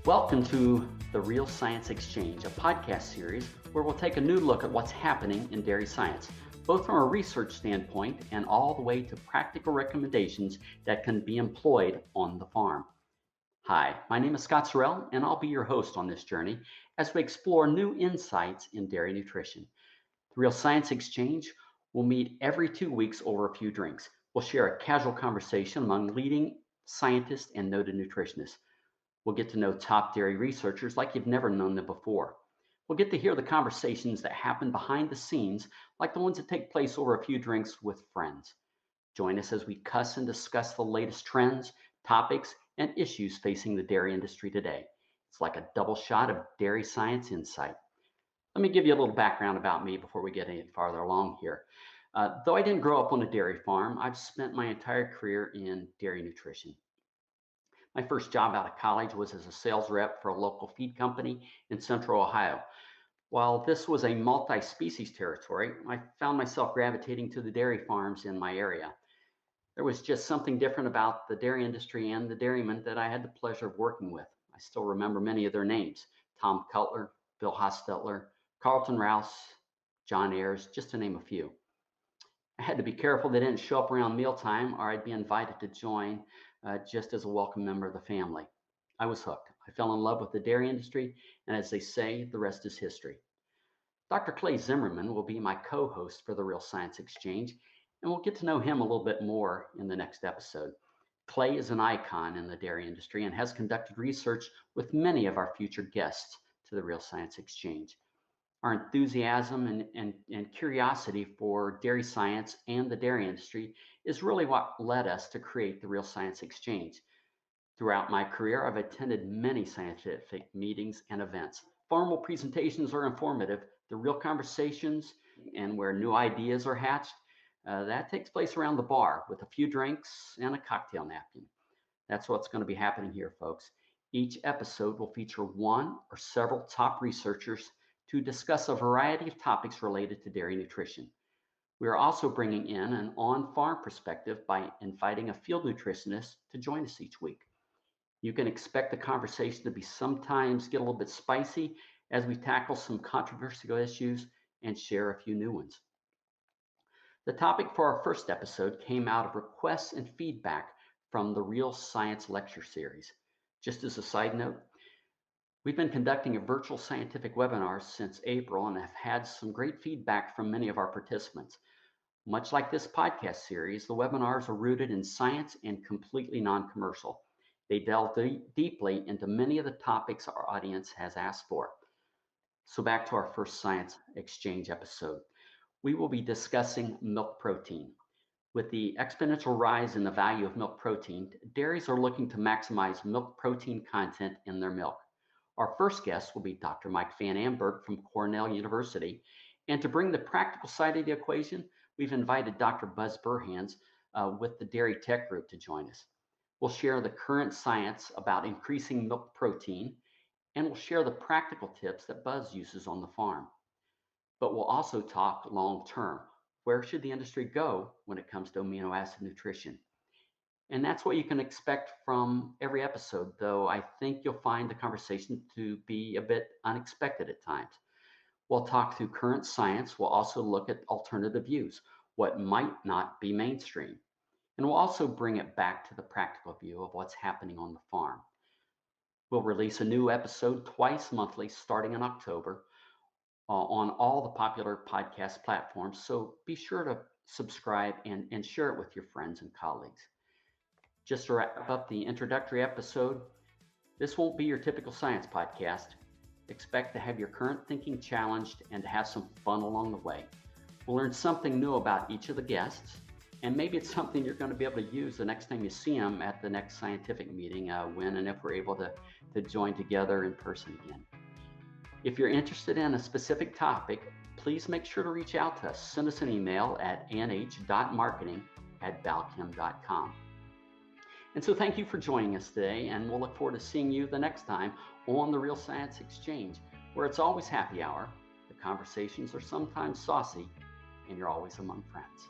Welcome to the Real Science Exchange, a podcast series where we'll take a new look at what's happening in dairy science, both from a research standpoint and all the way to practical recommendations that can be employed on the farm. Hi, my name is Scott Sorrell, and I'll be your host on this journey as we explore new insights in dairy nutrition. The Real Science Exchange will meet every 2 weeks over a few drinks. We'll share a casual conversation among leading scientists and noted nutritionists. We'll get to know top dairy researchers like you've never known them before. We'll get to hear the conversations that happen behind the scenes, like the ones that take place over a few drinks with friends. Join us as we cuss and discuss the latest trends, topics, and issues facing the dairy industry today. It's like a double shot of dairy science insight. Let me give you a little background about me before we get any farther along here. Though I didn't grow up on a dairy farm, I've spent my entire career in dairy nutrition. My first job out of college was as a sales rep for a local feed company in Central Ohio. While this was a multi-species territory, I found myself gravitating to the dairy farms in my area. There was just something different about the dairy industry and the dairymen that I had the pleasure of working with. I still remember many of their names: Tom Cutler, Bill Hostetler, Carlton Rouse, John Ayers, just to name a few. I had to be careful they didn't show up around mealtime or I'd be invited to join just as a welcome member of the family. I was hooked. I fell in love with the dairy industry, and as they say, the rest is history. Dr. Clay Zimmerman will be my co-host for the Real Science Exchange, and we'll get to know him a little bit more in the next episode. Clay is an icon in the dairy industry and has conducted research with many of our future guests to the Real Science Exchange. Our enthusiasm and curiosity for dairy science and the dairy industry is really what led us to create the Real Science Exchange. Throughout my career, I've attended many scientific meetings and events. Formal presentations are informative. The real conversations and where new ideas are hatched, that takes place around the bar with a few drinks and a cocktail napkin. That's what's going to be happening here, folks. Each episode will feature one or several top researchers to discuss a variety of topics related to dairy nutrition. We are also bringing in an on-farm perspective by inviting a field nutritionist to join us each week. You can expect the conversation to be sometimes get a little bit spicy as we tackle some controversial issues and share a few new ones. The topic for our first episode came out of requests and feedback from the Real Science Lecture Series. Just as a side note, we've been conducting a virtual scientific webinar since April and have had some great feedback from many of our participants. Much like this podcast series, the webinars are rooted in science and completely non-commercial. They delve deeply into many of the topics our audience has asked for. So back to our first Science Exchange episode. We will be discussing milk protein. With the exponential rise in the value of milk protein, dairies are looking to maximize milk protein content in their milk. Our first guest will be Dr. Mike Van Amberg from Cornell University. And to bring the practical side of the equation, we've invited Dr. Buzz Burhans with the Dairy Tech Group to join us. We'll share the current science about increasing milk protein, and we'll share the practical tips that Buzz uses on the farm. But we'll also talk long term. Where should the industry go when it comes to amino acid nutrition? And that's what you can expect from every episode, though I think you'll find the conversation to be a bit unexpected at times. We'll talk through current science. We'll also look at alternative views, what might not be mainstream. And we'll also bring it back to the practical view of what's happening on the farm. We'll release a new episode twice monthly starting in October on all the popular podcast platforms. So be sure to subscribe and share it with your friends and colleagues. Just to wrap up the introductory episode, this won't be your typical science podcast. Expect to have your current thinking challenged and to have some fun along the way. We'll learn something new about each of the guests, and maybe it's something you're going to be able to use the next time you see them at the next scientific meeting, when and if we're able to join together in person again. If you're interested in a specific topic, please make sure to reach out to us. Send us an email at nh.marketing@balchem.com. And so thank you for joining us today, and we'll look forward to seeing you the next time on the Real Science Exchange, where it's always happy hour, the conversations are sometimes saucy, and you're always among friends.